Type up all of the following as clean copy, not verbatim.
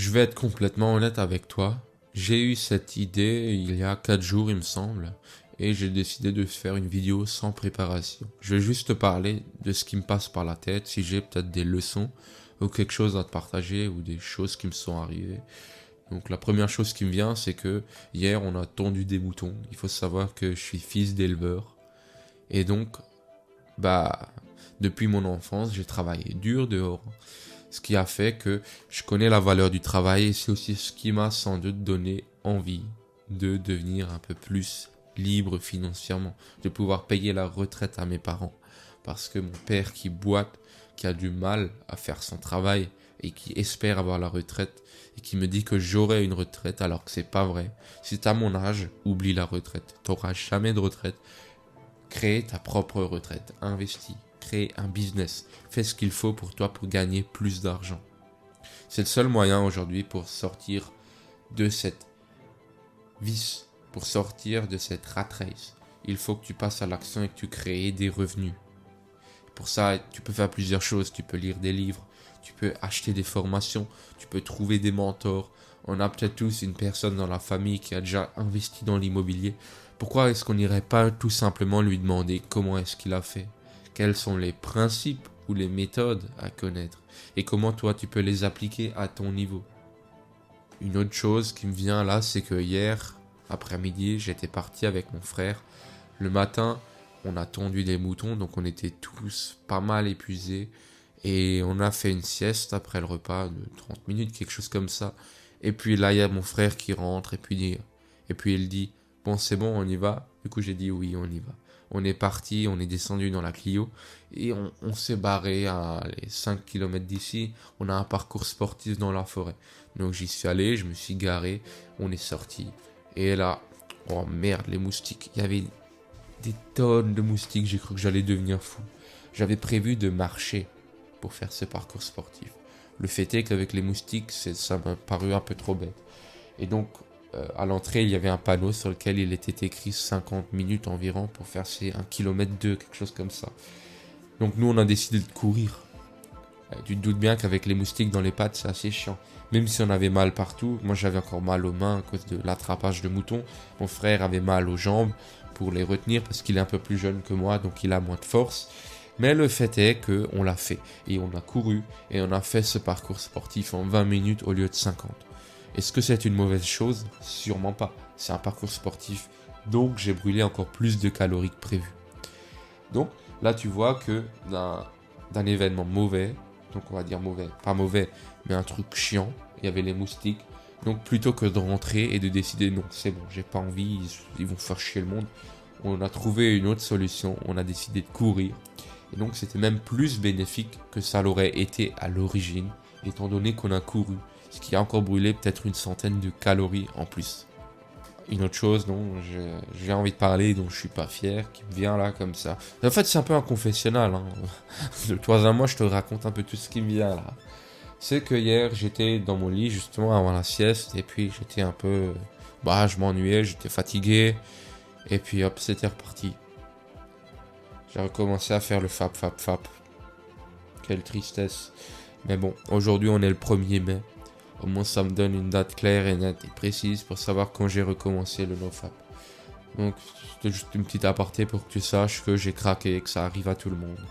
Je vais être complètement honnête avec toi. J'ai eu cette idée il y a 4 jours, il me semble, et j'ai décidé de faire une vidéo sans préparation. Je vais juste te parler de ce qui me passe par la tête, si j'ai peut-être des leçons ou quelque chose à te partager ou des choses qui me sont arrivées. Donc la première chose qui me vient, c'est que hier on a tondu des moutons. Il faut savoir que je suis fils d'éleveur et donc bah depuis mon enfance, j'ai travaillé dur dehors. Ce qui a fait que je connais la valeur du travail et c'est aussi ce qui m'a sans doute donné envie de devenir un peu plus libre financièrement, de pouvoir payer la retraite à mes parents. Parce que mon père qui boite, qui a du mal à faire son travail et qui espère avoir la retraite et qui me dit que j'aurai une retraite alors que c'est pas vrai. Si t'as mon âge, oublie la retraite. T'auras jamais de retraite. Crée ta propre retraite. Investis. Crée un business. Fais ce qu'il faut pour toi pour gagner plus d'argent. C'est le seul moyen aujourd'hui pour sortir de cette vice, pour sortir de cette rat race. Il faut que tu passes à l'action et que tu crées des revenus. Pour ça, tu peux faire plusieurs choses. Tu peux lire des livres, tu peux acheter des formations, tu peux trouver des mentors. On a peut-être tous une personne dans la famille qui a déjà investi dans l'immobilier. Pourquoi est-ce qu'on n'irait pas tout simplement lui demander comment est-ce qu'il a fait? Quels sont les principes ou les méthodes à connaître? Et comment toi tu peux les appliquer à ton niveau? Une autre chose qui me vient là, c'est que hier après-midi, j'étais parti avec mon frère. Le matin, on a tondu des moutons, donc on était tous pas mal épuisés. Et on a fait une sieste après le repas de 30 minutes, quelque chose comme ça. Et puis là, il y a mon frère qui rentre et puis il dit, bon c'est bon, on y va. Du coup j'ai dit oui, on y va. On est parti, on est descendu dans la Clio et on s'est barré à les 5 km d'ici. On a un parcours sportif dans la forêt. Donc j'y suis allé, je me suis garé, on est sorti. Et là, oh merde, les moustiques. Il y avait des tonnes de moustiques, j'ai cru que j'allais devenir fou. J'avais prévu de marcher pour faire ce parcours sportif. Le fait est qu'avec les moustiques, ça m'a paru un peu trop bête. Et donc, à l'entrée, il y avait un panneau sur lequel il était écrit 50 minutes environ pour faire ces 1 km 2, quelque chose comme ça. Donc nous, on a décidé de courir. Tu te doutes bien qu'avec les moustiques dans les pattes, c'est assez chiant. Même si on avait mal partout, moi j'avais encore mal aux mains à cause de l'attrapage de moutons. Mon frère avait mal aux jambes pour les retenir parce qu'il est un peu plus jeune que moi, donc il a moins de force. Mais le fait est qu'on l'a fait. Et on a couru et on a fait ce parcours sportif en 20 minutes au lieu de 50. Est-ce que c'est une mauvaise chose? Sûrement pas. C'est un parcours sportif, donc j'ai brûlé encore plus de calories que prévu. Donc là tu vois que d'un événement mauvais, donc on va dire mauvais, pas mauvais, mais un truc chiant, il y avait les moustiques. Donc plutôt que de rentrer et de décider non c'est bon, j'ai pas envie, ils vont faire chier le monde, on a trouvé une autre solution, on a décidé de courir. Et donc c'était même plus bénéfique que ça l'aurait été à l'origine, étant donné qu'on a couru, ce qui a encore brûlé peut-être une centaine de calories en plus. Une autre chose dont j'ai envie de parler, dont je suis pas fier, qui me vient là comme ça. En fait c'est un peu un confessionnal, hein. De toi à moi je te raconte un peu tout ce qui me vient là. C'est que hier j'étais dans mon lit justement avant la sieste, et puis j'étais un peu... je m'ennuyais, j'étais fatigué, et puis hop c'était reparti. J'ai recommencé à faire le fap. Quelle tristesse. Mais bon, aujourd'hui on est le 1er mai. Au moins ça me donne une date claire et nette et précise pour savoir quand j'ai recommencé le nofap. Donc c'était juste une petite aparté pour que tu saches que j'ai craqué et que ça arrive à tout le monde.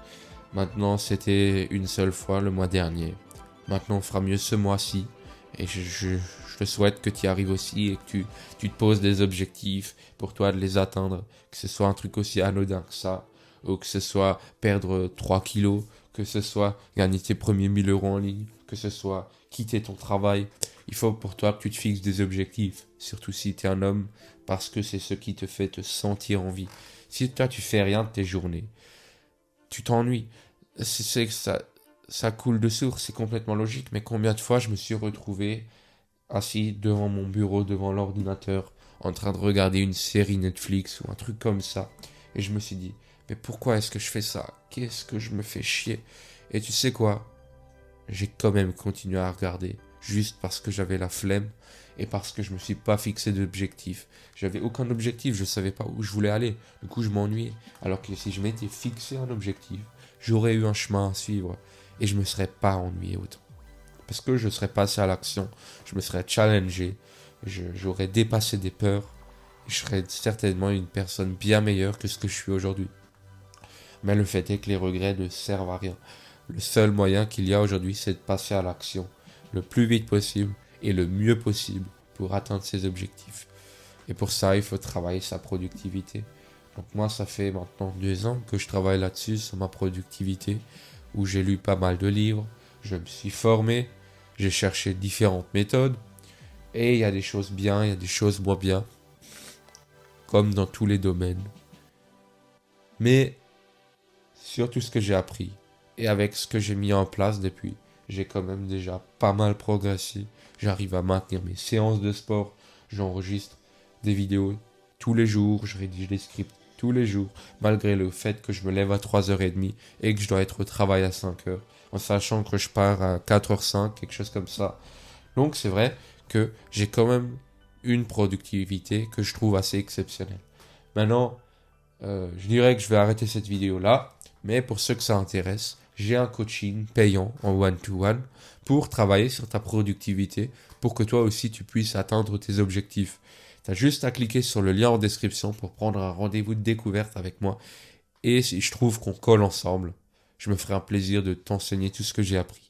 Maintenant c'était une seule fois le mois dernier. Maintenant on fera mieux ce mois-ci. Et je te souhaite que tu y arrives aussi et que tu te poses des objectifs pour toi de les atteindre. Que ce soit un truc aussi anodin que ça. Ou que ce soit perdre 3 kilos. Que ce soit gagner tes premiers 1 000 € en ligne. Que ce soit quitter ton travail. Il faut pour toi que tu te fixes des objectifs. Surtout si tu es un homme. Parce que c'est ce qui te fait te sentir en vie. Si toi tu fais rien de tes journées, tu t'ennuies. C'est que ça coule de source, c'est complètement logique. Mais combien de fois je me suis retrouvé assis devant mon bureau, devant l'ordinateur, en train de regarder une série Netflix ou un truc comme ça. Et je me suis dit, mais pourquoi est-ce que je fais ça? Qu'est-ce que je me fais chier? Et tu sais quoi? J'ai quand même continué à regarder, juste parce que j'avais la flemme et parce que je me suis pas fixé d'objectif. J'avais aucun objectif, je savais pas où je voulais aller. Du coup, je m'ennuyais. Alors que si je m'étais fixé un objectif, j'aurais eu un chemin à suivre et je me serais pas ennuyé autant. Parce que je serais passé à l'action, je me serais challengé, j'aurais dépassé des peurs, et je serais certainement une personne bien meilleure que ce que je suis aujourd'hui. Mais le fait est que les regrets ne servent à rien. Le seul moyen qu'il y a aujourd'hui, c'est de passer à l'action le plus vite possible et le mieux possible pour atteindre ses objectifs. Et pour ça, il faut travailler sa productivité. Donc moi, ça fait maintenant 2 ans que je travaille là-dessus, sur ma productivité, où j'ai lu pas mal de livres, je me suis formé, j'ai cherché différentes méthodes, et il y a des choses bien, il y a des choses moins bien, comme dans tous les domaines. Mais sur tout ce que j'ai appris, et avec ce que j'ai mis en place depuis, j'ai quand même déjà pas mal progressé. J'arrive à maintenir mes séances de sport, j'enregistre des vidéos tous les jours, je rédige des scripts tous les jours, malgré le fait que je me lève à 3h30 et que je dois être au travail à 5h, en sachant que je pars à 4h05, quelque chose comme ça. Donc c'est vrai que j'ai quand même une productivité que je trouve assez exceptionnelle. Maintenant, je dirais que je vais arrêter cette vidéo là, mais pour ceux que ça intéresse, j'ai un coaching payant en one-to-one pour travailler sur ta productivité, pour que toi aussi tu puisses atteindre tes objectifs. Tu as juste à cliquer sur le lien en description pour prendre un rendez-vous de découverte avec moi. Et si je trouve qu'on colle ensemble, je me ferai un plaisir de t'enseigner tout ce que j'ai appris.